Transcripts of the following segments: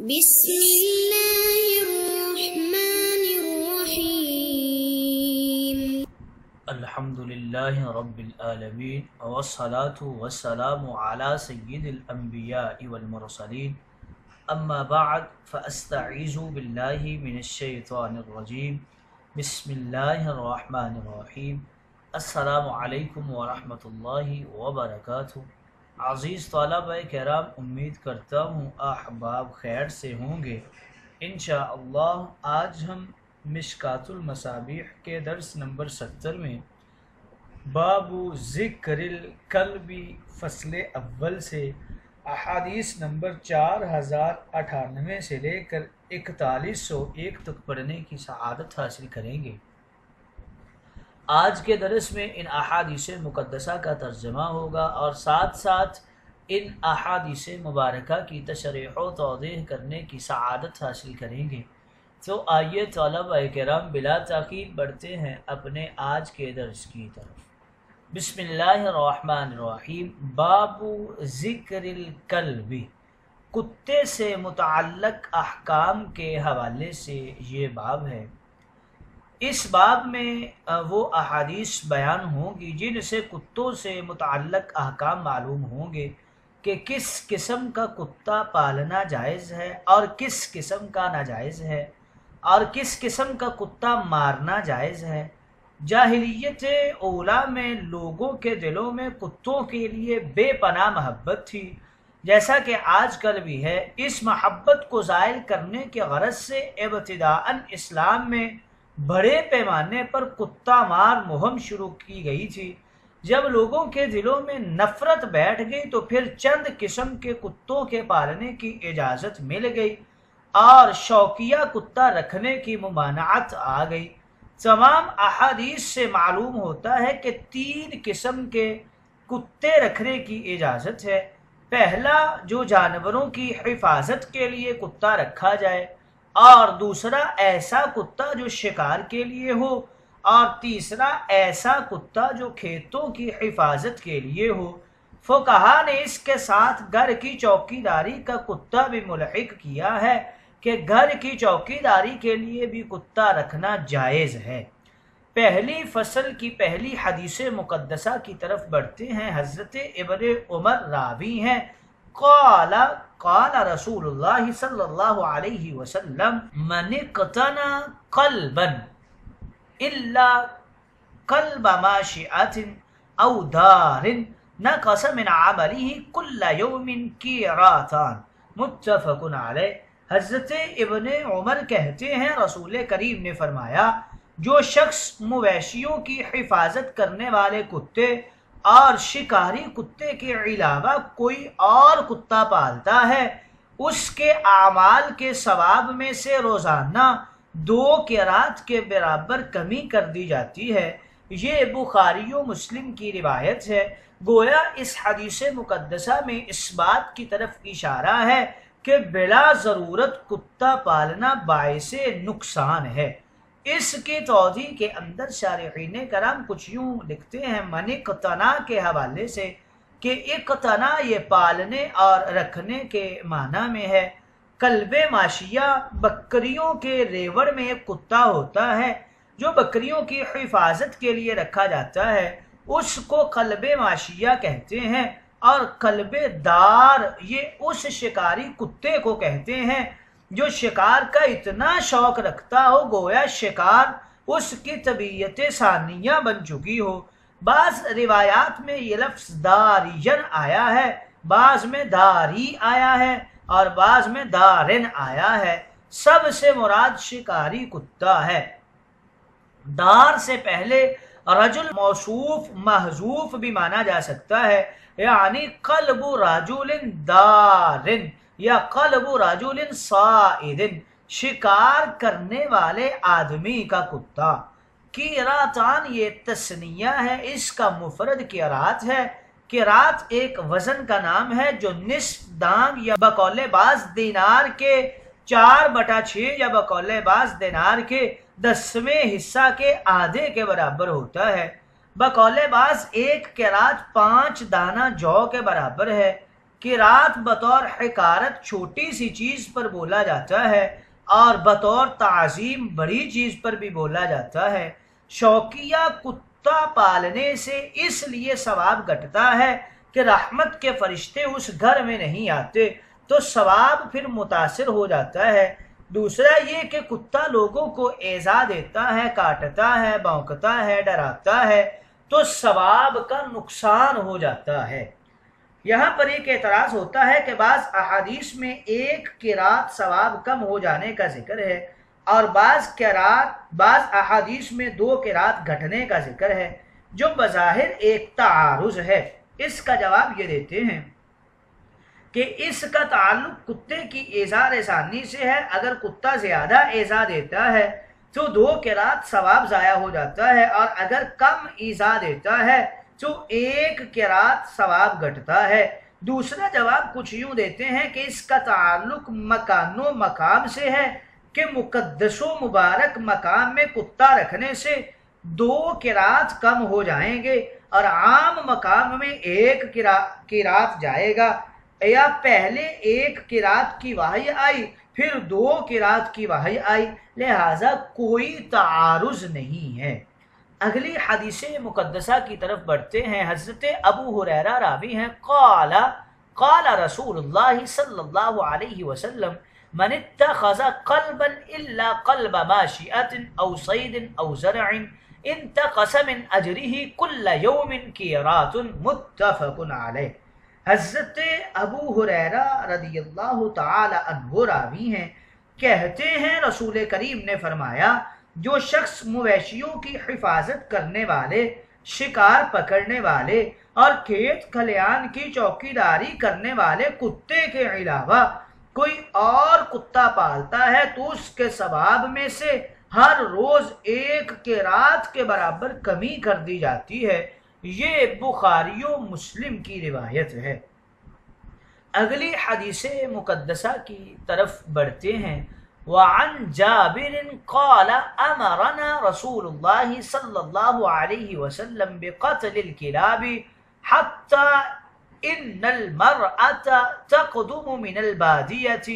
بسم الله الرحمن الرحيم. الحمد لله رب العالمين والصلاة والسلام على سيد الأنبياء والمرسلين أما بعد فأستعيذ بالله من الشيطان الرجيم بسم الله الرحمن الرحيم. السلام علیکم ورحمۃ اللہ وبرکاتہ. عزیز طلبہ کرام، امید کرتا ہوں احباب خیر سے ہوں گے. انشاءاللہ آج ہم مشکات المصابیح کے درس نمبر 70 میں باب ذکر القلب فصل اول سے احادیث نمبر 4098 سے لے کر 4101 تک پڑھنے کی سعادت حاصل کریں گے. آج کے درس میں ان احادیث مقدسہ کا ترجمہ ہوگا اور ساتھ ساتھ ان احادیث مبارکہ کی تشریح و توضیح کرنے کی سعادت حاصل کریں گے. تو آئیے طلبہ کرام بلا تاخیر بڑھتے ہیں اپنے آج کے درس کی طرف. بسم اللہ الرحمن الرحیم. باب ذکر الکلب، کتے سے متعلق احکام کے حوالے سے یہ باب ہے. اس باب میں وہ احادیث بیان ہوں گی جن سے کتوں سے متعلق احکام معلوم ہوں گے کہ کس قسم کا کتا پالنا جائز ہے اور کس قسم کا ناجائز ہے اور کس قسم کا کتا مارنا جائز ہے. جاہلیت اولیٰ میں لوگوں کے دلوں میں کتوں کے لیے بے پناہ محبت تھی، جیسا کہ آج کل بھی ہے. اس محبت کو زائل کرنے کے غرض سے ابتداءً اسلام میں بڑے پیمانے پر کتا مار مہم شروع کی گئی تھی. جب لوگوں کے دلوں میں نفرت بیٹھ گئی تو پھر چند قسم کے کتوں کے پالنے کی اجازت مل گئی اور شوقیہ کتا رکھنے کی ممانعت آ گئی. تمام احادیث سے معلوم ہوتا ہے کہ 3 قسم کے کتے رکھنے کی اجازت ہے. پہلا، جو جانوروں کی حفاظت کے لیے کتا رکھا جائے، اور دوسرا ایسا کتا جو شکار کے لیے ہو، اور تیسرا ایسا کتا جو کھیتوں کی حفاظت کے لیے ہو. فقہا نے اس کے ساتھ گھر کی چوکی داری کا کتا بھی ملحق کیا ہے کہ گھر کی چوکی داری کے لیے بھی کتا رکھنا جائز ہے. پہلی فصل کی پہلی حدیث مقدسہ کی طرف بڑھتے ہیں. حضرت ابن عمر راوی ہیں. قال رسول اللہ صلی اللہ علیہ وسلم من اقتنى قلبا الا قلب ماشئة او دار نقص من عمله كل يوم قيراطان، متفق علیہ. حضرت ابن عمر کہتے ہیں رسول کریم نے فرمایا، جو شخص مویشیوں کی حفاظت کرنے والے کتے اور شکاری کتے کے علاوہ کوئی اور کتا پالتا ہے، اس کے اعمال کے ثواب میں سے روزانہ 2 قیراط کے برابر کمی کر دی جاتی ہے. یہ بخاری و مسلم کی روایت ہے. گویا اس حدیث مقدسہ میں اس بات کی طرف اشارہ ہے کہ بلا ضرورت کتا پالنا باعث نقصان ہے. اس کی توضیح کے اندر شارحین کرام کچھ یوں لکھتے ہیں من اقتنا کے حوالے سے کہ اقتنا یہ پالنے اور رکھنے کے معنی میں ہے. کلب ماشیہ بکریوں کے ریوڑ میں ایک کتا ہوتا ہے جو بکریوں کی حفاظت کے لیے رکھا جاتا ہے، اس کو کلب ماشیہ کہتے ہیں. اور کلب دار یہ اس شکاری کتے کو کہتے ہیں جو شکار کا اتنا شوق رکھتا ہو گویا شکار اس کی طبیعت ثانیہ بن چکی ہو. بعض روایات میں یہ لفظ داریجن آیا ہے، بعض میں داری آیا ہے اور بعض میں دارن آیا ہے. سب سے مراد شکاری کتا ہے. دار سے پہلے رجل موصوف محذوف بھی مانا جا سکتا ہے، یعنی قلب رجل دارن یا قلب رجل صائد، شکار کرنے والے آدمی کا کتا. قیراطان یہ تثنیہ ہے، اس کا مفرد قیراط ہے. قیراط ایک وزن کا نام ہے جو نصف دانگ یا بقول بعض دینار کے 4/6 یا بقول بعض دینار کے 10ویں حصہ کے آدھے کے برابر ہوتا ہے. بقول بعض 1 قیراط 5 دانہ جو کے برابر ہے. قرات بطور حقارت چھوٹی سی چیز پر بولا جاتا ہے اور بطور تعظیم بڑی چیز پر بھی بولا جاتا ہے۔ شوقیہ کتا پالنے سے اس لیے ثواب گھٹتا ہے کہ رحمت کے فرشتے اس گھر میں نہیں آتے تو ثواب پھر متاثر ہو جاتا ہے۔ دوسرا یہ کہ کتا لوگوں کو ایذا دیتا ہے، کاٹتا ہے، بھونکتا ہے، ڈراتا ہے تو ثواب کا نقصان ہو جاتا ہے۔ یہاں پر ایک اعتراض ہوتا ہے کہ بعض احادیث میں ایک قرات ثواب کم ہو جانے کا ذکر ہے اور بعض احادیث میں 2 قرات گھٹنے کا ذکر ہے، جو بظاہر ایک تعارض ہے۔ اس کا جواب یہ دیتے ہیں کہ اس کا تعلق کتے کی ایذا رسانی سے ہے۔ اگر کتا زیادہ ایذا دیتا ہے تو 2 قرات ثواب ضائع ہو جاتا ہے، اور اگر کم ایذا دیتا ہے تو 1 قرات ثواب گھٹتا ہے۔ دوسرا جواب کچھ یوں دیتے ہیں کہ اس کا تعلق مکان و مقام سے ہے کہ مقدس و مبارک مقام میں کتا رکھنے سے 2 قرات کم ہو جائیں گے اور عام مقام میں 1 قرات جائے گا، یا پہلے 1 قرات کی وحی آئی پھر 2 قرات کی وحی آئی، لہذا کوئی تعارض نہیں ہے۔ اگلی حدیث مقدسہ کی طرف بڑھتے ہیں۔ حضرت ابو ہریرہ راوی ہیں، قال رسول اللہ صلی اللہ علیہ وسلم من اتخذ قلبا الا قلب ماشیۃ او صید او زرع انتقص من اجرہ کل یوم قیرات، متفق علیہ۔ حضرت ابو ہریرہ رضی اللہ تعالی عنہ راوی ہیں، کہتے ہیں رسول کریم نے فرمایا، جو شخص مویشیوں کی حفاظت کرنے والے، شکار پکڑنے والے اور کھیت کھلیان کی چوکیداری کرنے والے کتے کے علاوہ کوئی اور کتا پالتا ہے تو اس کے ثواب میں سے ہر روز 1 قرات کے برابر کمی کر دی جاتی ہے۔ یہ بخاری و مسلم کی روایت ہے۔ اگلی حدیث مقدسہ کی طرف بڑھتے ہیں۔ وعن جابر قال امرنا رسول اللہ صلی اللہ علیہ وسلم بقتل الكلاب حتى ان المرأة تقدم من البادية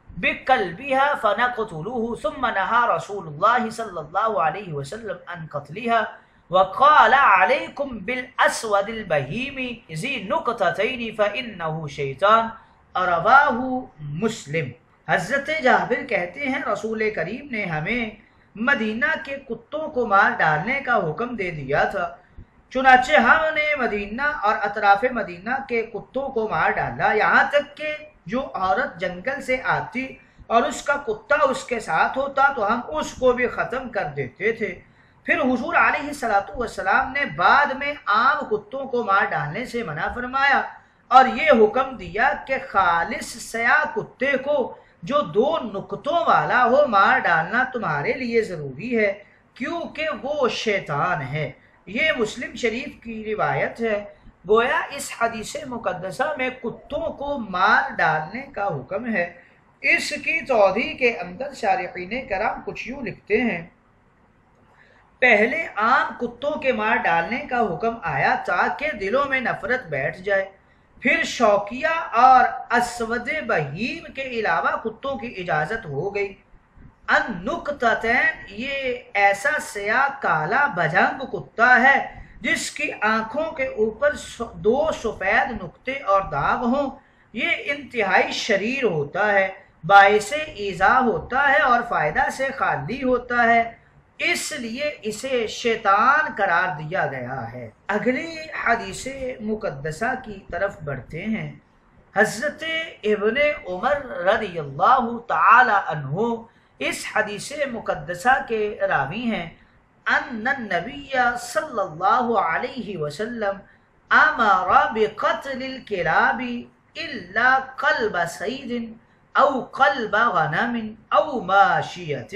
بكلبها فنقتله، ثم نهى رسول الله صلى الله عليه وسلم عن قتلها وقال عليكم بالأسود البهيم ذي نقطتين فإنه شيطان، رواه مسلم۔ حضرت جابر کہتے ہیں رسول کریم نے ہمیں مدینہ کے کتوں کو مار ڈالنے کا حکم دے دیا تھا، چنانچہ ہم نے مدینہ اور اطراف مدینہ کے کتوں کو مار ڈالا، یہاں تک کہ جو عورت جنگل سے آتی اور اس کا کتا اس کے ساتھ ہوتا تو ہم اس کو بھی ختم کر دیتے تھے۔ پھر حضور علیہ الصلوۃ والسلام نے بعد میں عام کتوں کو مار ڈالنے سے منع فرمایا اور یہ حکم دیا کہ خالص سیاہ کتے کو جو 2 نقطوں والا ہو مار ڈالنا تمہارے لیے ضروری ہے، کیونکہ وہ شیطان ہے۔ یہ مسلم شریف کی روایت ہے۔ گویا اس حدیث مقدسہ میں کتوں کو مار ڈالنے کا حکم ہے۔ اس کی توضیح کے اندر شارحین کرام کچھ یوں لکھتے ہیں، پہلے عام کتوں کے مار ڈالنے کا حکم آیا تاکہ دلوں میں نفرت بیٹھ جائے، پھر شوقیہ اور اسود بہیم کے علاوہ کتوں کی اجازت ہو گئی۔ النقطتین یہ ایسا سیاہ کالا بجنگ کتا ہے جس کی آنکھوں کے اوپر 2 سفید نقطے اور داغ ہوں۔ یہ انتہائی شریر ہوتا ہے، باعث ایذا ہوتا ہے اور فائدہ سے خالی ہوتا ہے، اس لیے اسے شیطان قرار دیا گیا ہے۔ اگلی حدیث مقدسہ کی طرف بڑھتے ہیں۔ حضرت ابن عمر رضی اللہ تعالی عنہ اس حدیث مقدسہ کے راوی ہیں، ان النبی صلی اللہ علیہ وسلم امر بقتل الكلاب الا قلب صید او قلب غنم او ماشیۃ،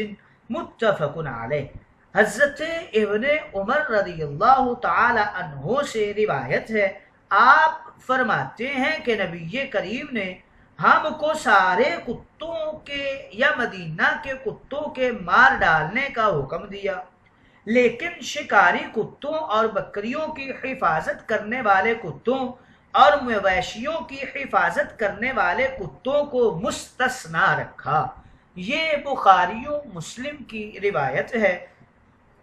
متفق علیہ۔ حضرت ابن عمر رضی اللہ تعالی عنہ سے روایت ہے، آپ فرماتے ہیں کہ نبی کریم نے ہم کو سارے کتوں کے یا مدینہ کے کتوں کے مار ڈالنے کا حکم دیا، لیکن شکاری کتوں اور بکریوں کی حفاظت کرنے والے کتوں اور مویشیوں کی حفاظت کرنے والے کتوں کو مستثنا رکھا۔ یہ بخاری و مسلم کی روایت ہے۔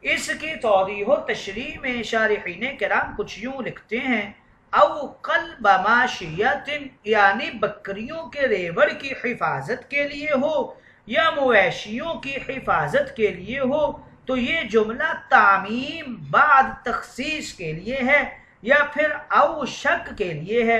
اس کی توضیح و تشریح میں شارحین کرام کچھ یوں لکھتے ہیں، او قلب ماشیت، یعنی بکریوں کے ریوڑ کی حفاظت کے لیے ہو یا مویشیوں کی حفاظت کے لیے ہو تو یہ جملہ تعمیم بعد تخصیص کے لیے ہے، یا پھر او شک کے لیے ہے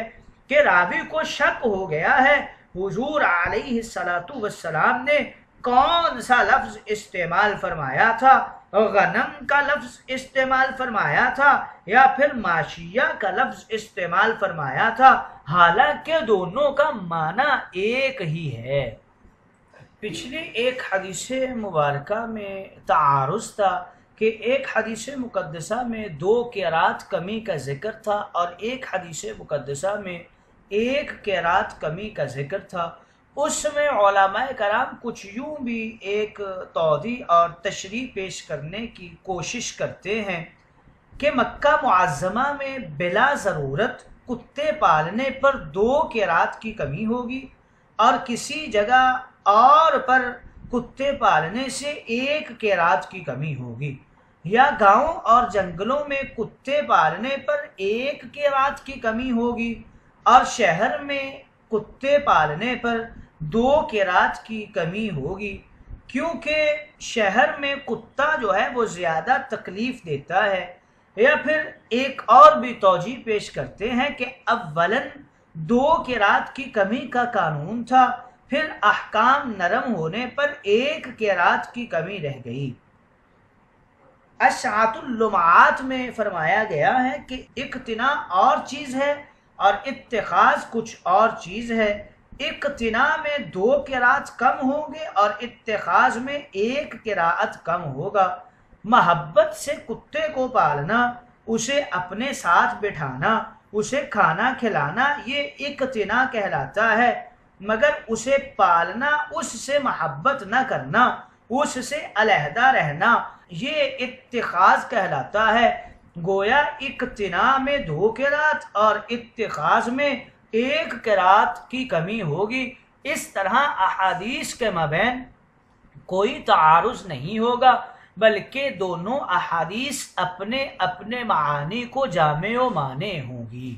کہ راوی کو شک ہو گیا ہے حضور علیہ السلام نے کون سا لفظ استعمال فرمایا تھا، غنم کا لفظ استعمال فرمایا تھا یا پھر ماشیہ کا لفظ استعمال فرمایا تھا، حالانکہ دونوں کا معنی ایک ہی ہے۔ پچھلے ایک حدیث مبارکہ میں تعارض تھا کہ ایک حدیث مقدسہ میں 2 قرات کمی کا ذکر تھا اور ایک حدیث مقدسہ میں 1 قرات کمی کا ذکر تھا۔ اس میں علماء کرام کچھ یوں بھی ایک توضیح اور تشریح پیش کرنے کی کوشش کرتے ہیں کہ مکہ معظمہ میں بلا ضرورت کتے پالنے پر 2 قرات کی کمی ہوگی اور کسی جگہ اور پر کتے پالنے سے 1 قرات کی کمی ہوگی، یا گاؤں اور جنگلوں میں کتے پالنے پر 1 قرات کی کمی ہوگی اور شہر میں کتے پالنے پر 2 قرات کی کمی ہوگی، کیونکہ شہر میں کتا جو ہے وہ زیادہ تکلیف دیتا ہے۔ یا پھر ایک اور بھی توجیہ پیش کرتے ہیں کہ اولاً 2 قرات کی کمی کا قانون تھا، پھر احکام نرم ہونے پر 1 قرات کی کمی رہ گئی۔ اشعۃ اللمعات میں فرمایا گیا ہے کہ اقتناء اور چیز ہے اور اتخاذ کچھ اور چیز ہے۔ اقتناء میں 2 قرات کم ہوں گے اور اتخاذ میں 1 قرات کم ہوگا۔ محبت سے کتے کو پالنا، اسے اپنے ساتھ بٹھانا، اسے کھانا کھلانا، یہ اقتناء کہلاتا ہے، مگر اسے پالنا، اس سے محبت نہ کرنا، اس سے علیحدہ رہنا، یہ اتخاذ کہلاتا ہے۔ گویا اقتناء میں 2 قرات اور اتخاذ میں 1 قرات کی کمی ہوگی۔ اس طرح احادیث کے مابین کوئی تعارض نہیں ہوگا، بلکہ دونوں احادیث اپنے اپنے معانی کو جامع و مانع ہوں گی۔